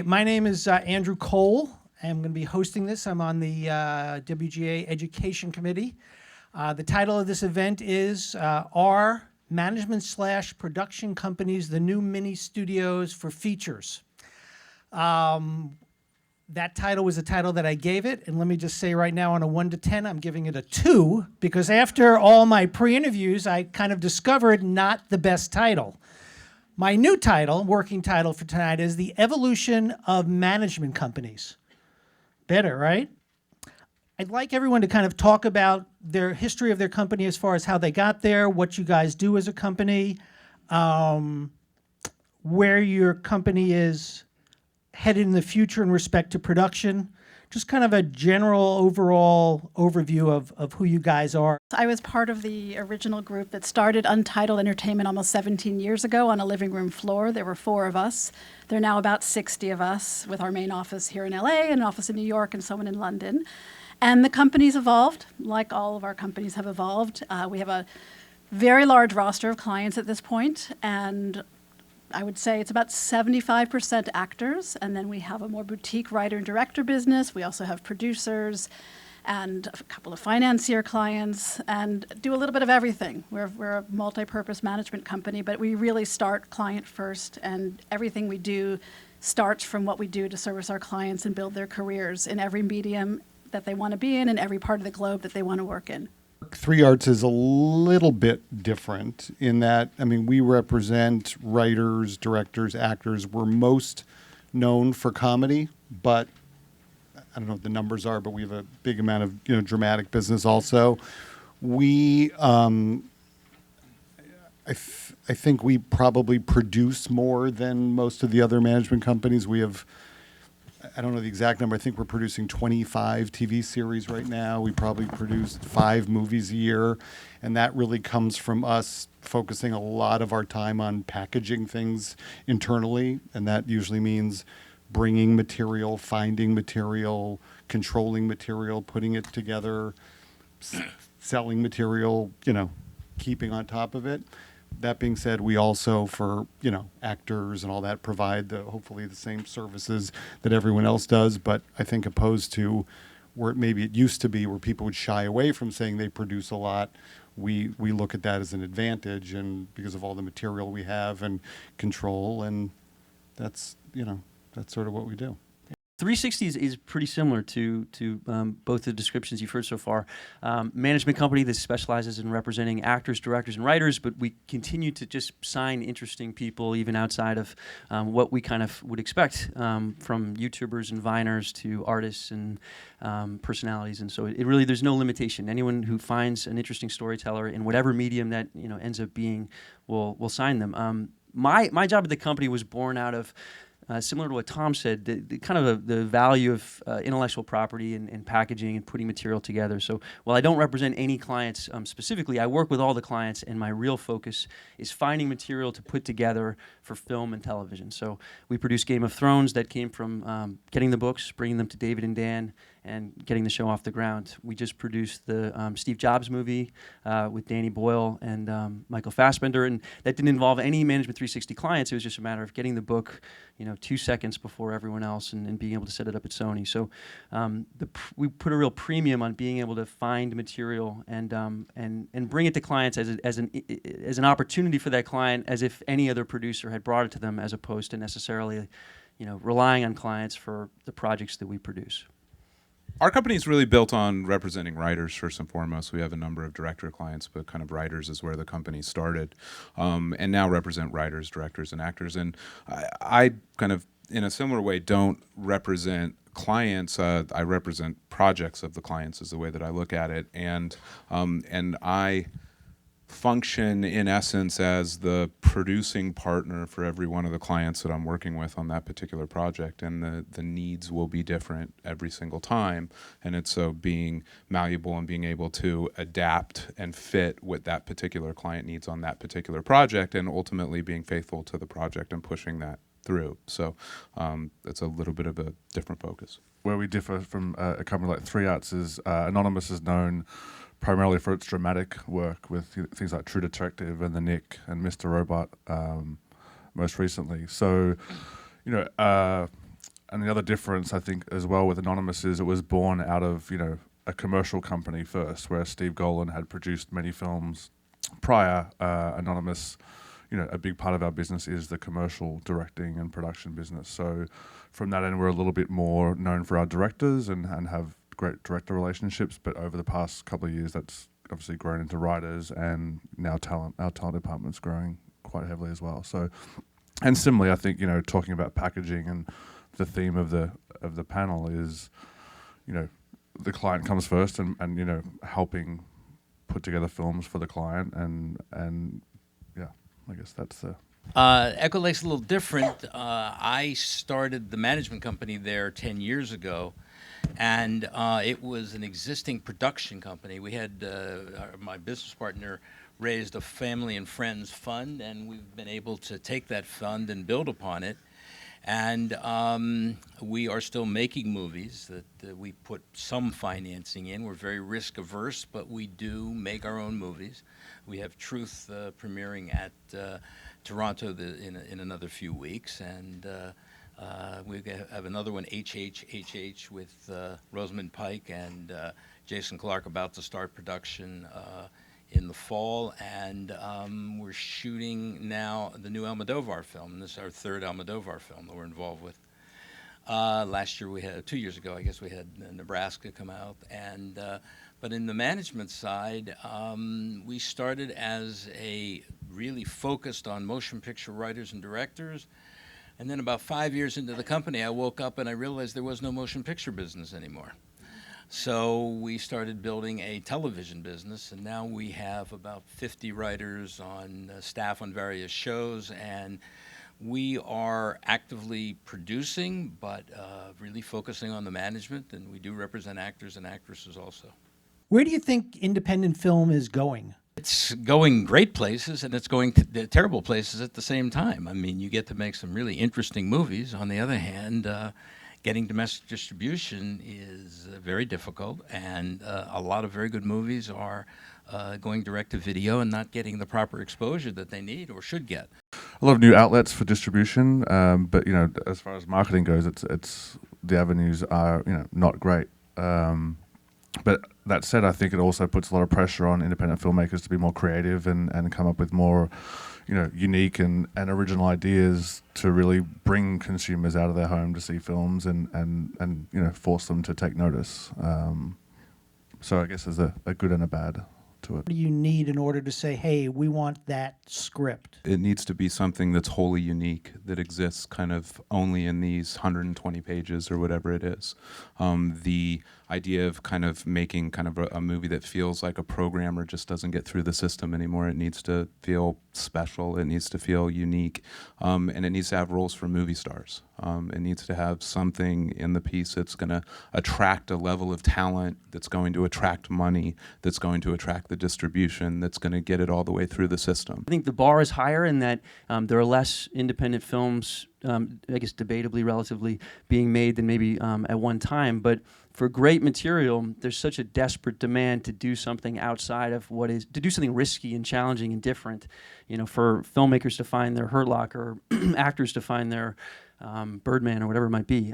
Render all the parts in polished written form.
My name is Andrew Kole. I'm going to be hosting this. I'm on the WGA Education Committee. The title of this event is Are Management/Production Companies the New Mini Studios for Features? That title was the title that I gave it, and let me just say right now on a 1 to 10, I'm giving it a 2, because after all my pre-interviews, I kind of discovered not the best title. My new title, working title for tonight, is The Evolution of Management Companies. Better, right? I'd like everyone to kind of talk about their history of their company as far as how they got there, what you guys do as a company, where your company is headed in the future in respect to production. Just kind of a general overall overview of who you guys are. I was part of the original group that started Untitled Entertainment almost 17 years ago on a living room floor. There were 4 of us. There are now about 60 of us, with our main office here in LA and an office in New York and someone in London. And the company's evolved, like all of our companies have evolved. We have a very large roster of clients at this point, and I would say it's about 75% actors, and then we have a more boutique writer and director business. We also have producers and a couple of financier clients, and do a little bit of everything. We're a multi-purpose management company, but we really start client first, and everything we do starts from what we do to service our clients and build their careers in every medium that they want to be in every part of the globe that they want to work in. 3 Arts is a little bit different in that, I mean, we represent writers, directors, actors. We're most known for comedy, but I don't know what the numbers are, but we have a big amount of dramatic business also. We, I think we probably produce more than most of the other management companies. We have, I don't know the exact number. I think we're producing 25 TV series right now. We probably produce 5 movies a year. And that really comes from us focusing a lot of our time on packaging things internally. And that usually means bringing material, finding material, controlling material, putting it together, selling material, keeping on top of it. That being said, we also, for actors and all that, provide hopefully the same services that everyone else does. But I think opposed to where maybe it used to be, where people would shy away from saying they produce a lot, we look at that as an advantage, and because of all the material we have and control, and that's sort of what we do. 360 is pretty similar to both the descriptions you've heard so far. Management company that specializes in representing actors, directors, and writers, but we continue to just sign interesting people even outside of what we kind of would expect from YouTubers and Viners to artists and personalities. And so it really, there's no limitation. Anyone who finds an interesting storyteller in whatever medium that ends up being will sign them. My job at the company was born out of similar to what Tom said, the value of intellectual property and packaging and putting material together. So while I don't represent any clients specifically, I work with all the clients, and my real focus is finding material to put together for film and television. So we produce Game of Thrones. That came from getting the books, bringing them to David and Dan, and getting the show off the ground. We just produced the Steve Jobs movie with Danny Boyle and Michael Fassbender, and that didn't involve any Management 360 clients. It was just a matter of getting the book 2 seconds before everyone else, and being able to set it up at Sony. So we put a real premium on being able to find material and bring it to clients as an opportunity for that client, as if any other producer had brought it to them, as opposed to necessarily relying on clients for the projects that we produce. Our company is really built on representing writers first and foremost. We have a number of director clients, but kind of writers is where the company started, and now represent writers, directors, and actors. And I kind of, in a similar way, don't represent clients. I represent projects of the clients is the way that I look at it, and I function in essence as the producing partner for every one of the clients that I'm working with on that particular project, and the needs will be different every single time, and it's so being malleable and being able to adapt and fit what that particular client needs on that particular project, and ultimately being faithful to the project and pushing that through. So it's a little bit of a different focus. Where we differ from a company like 3 Arts is Anonymous is known primarily for its dramatic work with things like True Detective and The Nick and Mr. Robot most recently. So, and the other difference I think as well with Anonymous is it was born out of, a commercial company first, where Steve Golan had produced many films prior. Anonymous, a big part of our business is the commercial directing and production business. So from that end, we're a little bit more known for our directors and have great director relationships. But over the past couple of years, that's obviously grown into writers, and now our talent department's growing quite heavily as well. So, and similarly, I think, talking about packaging, and the theme of the panel is, the client comes first, and helping put together films for the client, and yeah, I guess that's the. Echo Lake's a little different. I started the management company there 10 years ago, and it was an existing production company. We had my business partner raised a family and friends fund, and we've been able to take that fund and build upon it. And we are still making movies that we put some financing in. We're very risk averse, but we do make our own movies. We have Truth premiering at Toronto in another few weeks, and we have another one, HHHH, with Rosamund Pike and Jason Clarke, about to start production in the fall, and we're shooting now the new Almodovar film. This is our third Almodovar film that we're involved with. Last year 2 years ago, I guess, we had Nebraska come out, and but in the management side, we started as a really focused on motion picture writers and directors, and then about 5 years into the company, I woke up and I realized there was no motion picture business anymore. So we started building a television business, and now we have about 50 writers on staff on various shows, and we are actively producing, but really focusing on the management, and we do represent actors and actresses also. Where do you think independent film is going? It's going great places, and it's going to terrible places at the same time. I mean, you get to make some really interesting movies. On the other hand, getting domestic distribution is very difficult, and a lot of very good movies are going direct to video and not getting the proper exposure that they need or should get. A lot of new outlets for distribution, but as far as marketing goes, it's the avenues are not great. But that said, I think it also puts a lot of pressure on independent filmmakers to be more creative and come up with more unique and original ideas to really bring consumers out of their home to see films and force them to take notice. So I guess there's a good and a bad to it. What do you need in order to say, hey, we want that script? It needs to be something that's wholly unique, that exists kind of only in these 120 pages or whatever it is. The idea of kind of making kind of a movie that feels like a programmer just doesn't get through the system anymore. It needs to feel special. It needs to feel unique. And it needs to have roles for movie stars. It needs to have something in the piece that's going to attract a level of talent, that's going to attract money, that's going to attract the distribution, that's going to get it all the way through the system. I think the bar is higher in that there are less independent films, I guess debatably, relatively, being made than maybe at one time. But for great material, there's such a desperate demand to do something outside of to do something risky and challenging and different. For filmmakers to find their Hurt Locker, or actors to find their Birdman or whatever it might be.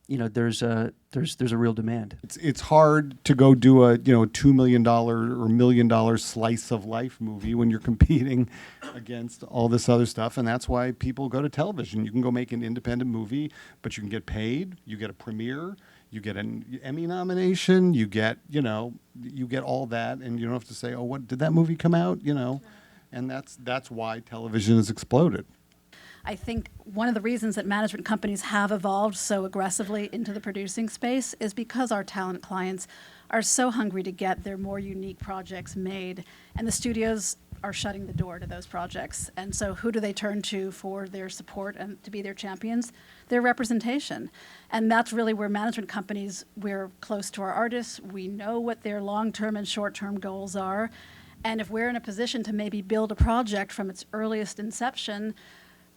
There's a real demand. It's hard to go do a $2 million or $1 million slice of life movie when you're competing against all this other stuff, and that's why people go to television. You can go make an independent movie, but you can get paid. You get a premiere. You get an Emmy nomination. You get all that, and you don't have to say, "Oh, what did that movie come out?" And that's why television has exploded. I think one of the reasons that management companies have evolved so aggressively into the producing space is because our talent clients are so hungry to get their more unique projects made, and the studios are shutting the door to those projects. And so who do they turn to for their support and to be their champions? Their representation. And that's really where management companies, we're close to our artists, we know what their long-term and short-term goals are, and if we're in a position to maybe build a project from its earliest inception,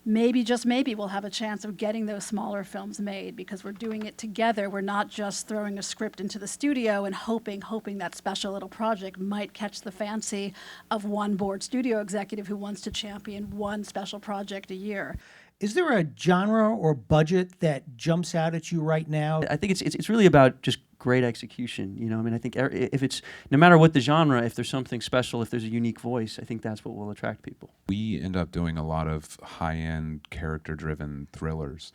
maybe, just maybe, we'll have a chance of getting those smaller films made because we're doing it together. We're not just throwing a script into the studio and hoping that special little project might catch the fancy of one board studio executive who wants to champion one special project a year. Is there a genre or budget that jumps out at you right now? I think it's really about just great execution. You know, I mean, I think if it's no matter what the genre, if there's something special, if there's a unique voice, I think that's what will attract people. We end up doing a lot of high-end, character-driven thrillers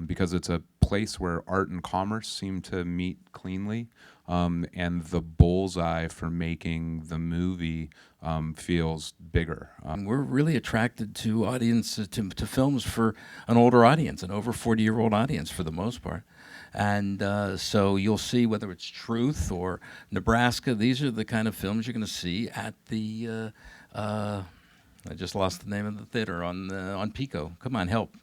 because it's a place where art and commerce seem to meet cleanly, and the bullseye for making the movie feels bigger. We're really attracted to audiences, to films for an older audience, an over 40-year-old audience for the most part. And so you'll see whether it's Truth or Nebraska, these are the kind of films you're going to see at the, I just lost the name of the theater, on Pico. Come on, help.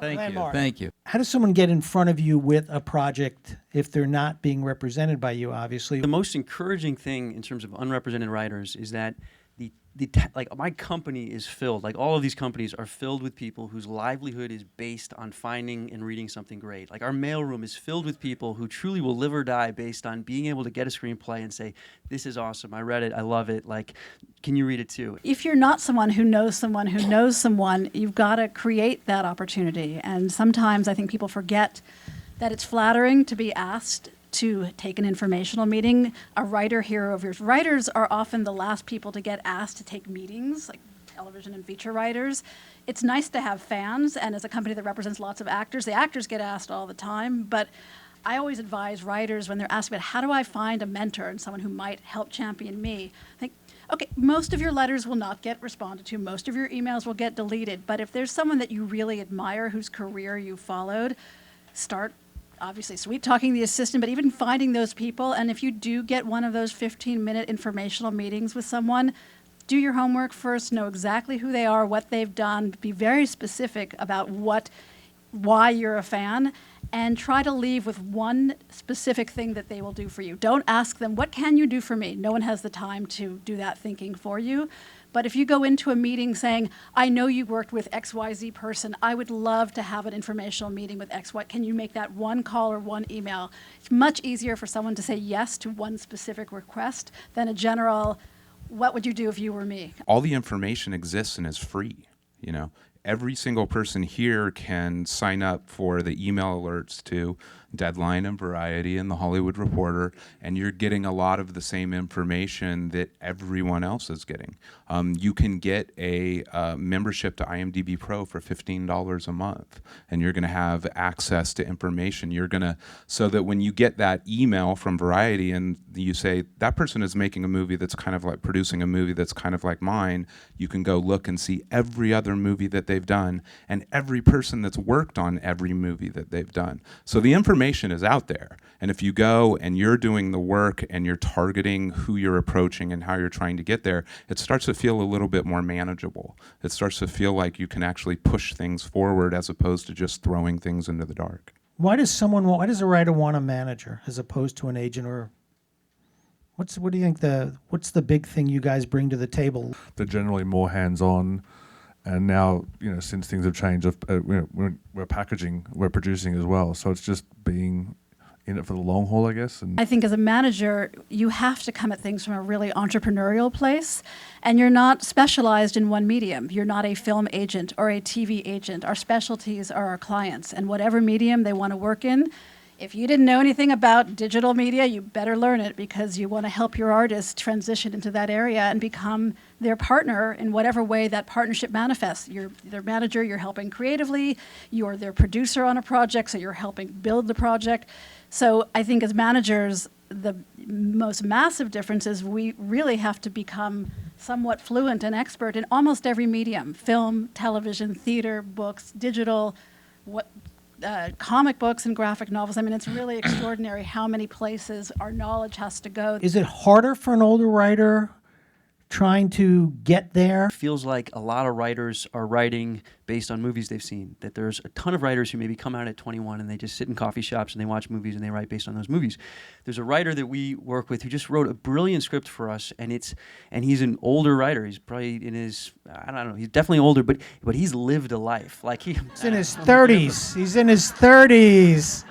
Landmark. Thank you. How does someone get in front of you with a project if they're not being represented by you, obviously? The most encouraging thing in terms of unrepresented writers is that like my company is filled, like all of these companies are filled with people whose livelihood is based on finding and reading something great. Like our mailroom is filled with people who truly will live or die based on being able to get a screenplay and say, this is awesome, I read it, I love it, like, can you read it too? If you're not someone who knows someone who knows someone, you've got to create that opportunity. And sometimes I think people forget that it's flattering to be asked to take an informational meeting. A writer hero of yours. Writers are often the last people to get asked to take meetings, like television and feature writers. It's nice to have fans, and as a company that represents lots of actors, the actors get asked all the time, but I always advise writers when they're asked about how do I find a mentor and someone who might help champion me, I think, okay, most of your letters will not get responded to, most of your emails will get deleted, but if there's someone that you really admire whose career you followed, start obviously sweet talking the assistant, but even finding those people. And if you do get one of those 15-minute informational meetings with someone, do your homework first, know exactly who they are, what they've done, be very specific about why you're a fan, and try to leave with one specific thing that they will do for you. Don't ask them, what can you do for me? No one has the time to do that thinking for you. But if you go into a meeting saying, I know you worked with XYZ person, I would love to have an informational meeting with XY. Can you make that one call or one email? It's much easier for someone to say yes to one specific request than a general, what would you do if you were me? All the information exists and is free, you know. Every single person here can sign up for the email alerts to Deadline and Variety and The Hollywood Reporter, and you're getting a lot of the same information that everyone else is getting. You can get a membership to IMDb Pro for $15 a month, and you're going to have access to information. You're going to, so that when you get that email from Variety and you say, that person is making a movie that's kind of like producing a movie that's kind of like mine, you can go look and see every other movie that they've done and every person that's worked on every movie that they've done. So the information is out there, and if you go and you're doing the work and you're targeting who you're approaching and how you're trying to get there, it starts to feel a little bit more manageable. It starts to feel like you can actually push things forward as opposed to just throwing things into the dark. Why does a writer want a manager as opposed to an agent? Or what do you think what's the big thing you guys bring to the table? They're generally more hands-on. And now, you know, since things have changed, we're packaging, we're producing as well. So it's just being in it for the long haul, I guess. And I think as a manager, you have to come at things from a really entrepreneurial place, and you're not specialized in one medium. You're not a film agent or a TV agent. Our specialties are our clients, and whatever medium they want to work in, if you didn't know anything about digital media, you better learn it because you want to help your artist transition into that area and become their partner in whatever way that partnership manifests. You're their manager, you're helping creatively, you're their producer on a project, so you're helping build the project. So I think as managers, the most massive difference is we really have to become somewhat fluent and expert in almost every medium: film, television, theater, books, digital, comic books and graphic novels. I mean, it's really extraordinary how many places our knowledge has to go. Is it harder for an older writer trying to get there? It feels like a lot of writers are writing based on movies they've seen, that there's a ton of writers who maybe come out at 21 and they just sit in coffee shops and they watch movies and they write based on those movies. There's a writer that we work with who just wrote a brilliant script for us, and he's an older writer. He's probably in his, I don't know, he's definitely older, but he's lived a life. Like he's in his 30s. He's in his 30s.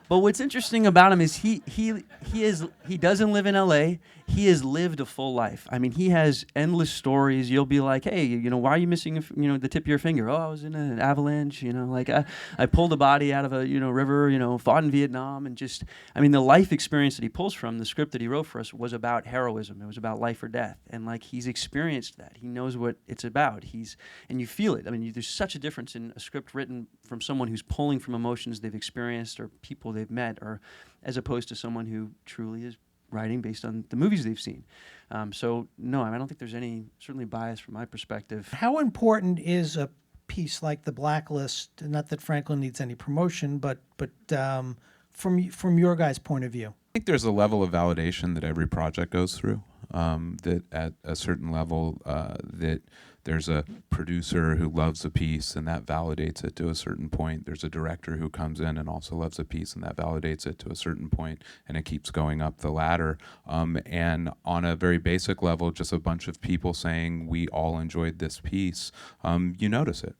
But what's interesting about him is he doesn't live in LA. he has lived a full life. I mean, he has endless stories. You'll be like, hey, you know, why are you missing, the tip of your finger? Oh, I was in an avalanche, like I pulled a body out of a, river, fought in Vietnam, and just, I mean, the life experience that he pulls from, the script that he wrote for us was about heroism. It was about life or death. And like, he's experienced that. He knows what it's about. And you feel it. I mean, there's such a difference in a script written from someone who's pulling from emotions they've experienced or people they've met, or as opposed to someone who truly is writing based on the movies they've seen. So no, I don't think there's any certainly bias from my perspective. How important is a piece like The Blacklist? Not that Franklin needs any promotion, but from your guys' point of view. I think there's a level of validation that every project goes through. That at a certain level, that there's a producer who loves a piece and that validates it to a certain point. There's a director who comes in and also loves a piece and that validates it to a certain point, and it keeps going up the ladder. And on a very basic level, just a bunch of people saying we all enjoyed this piece, you notice it.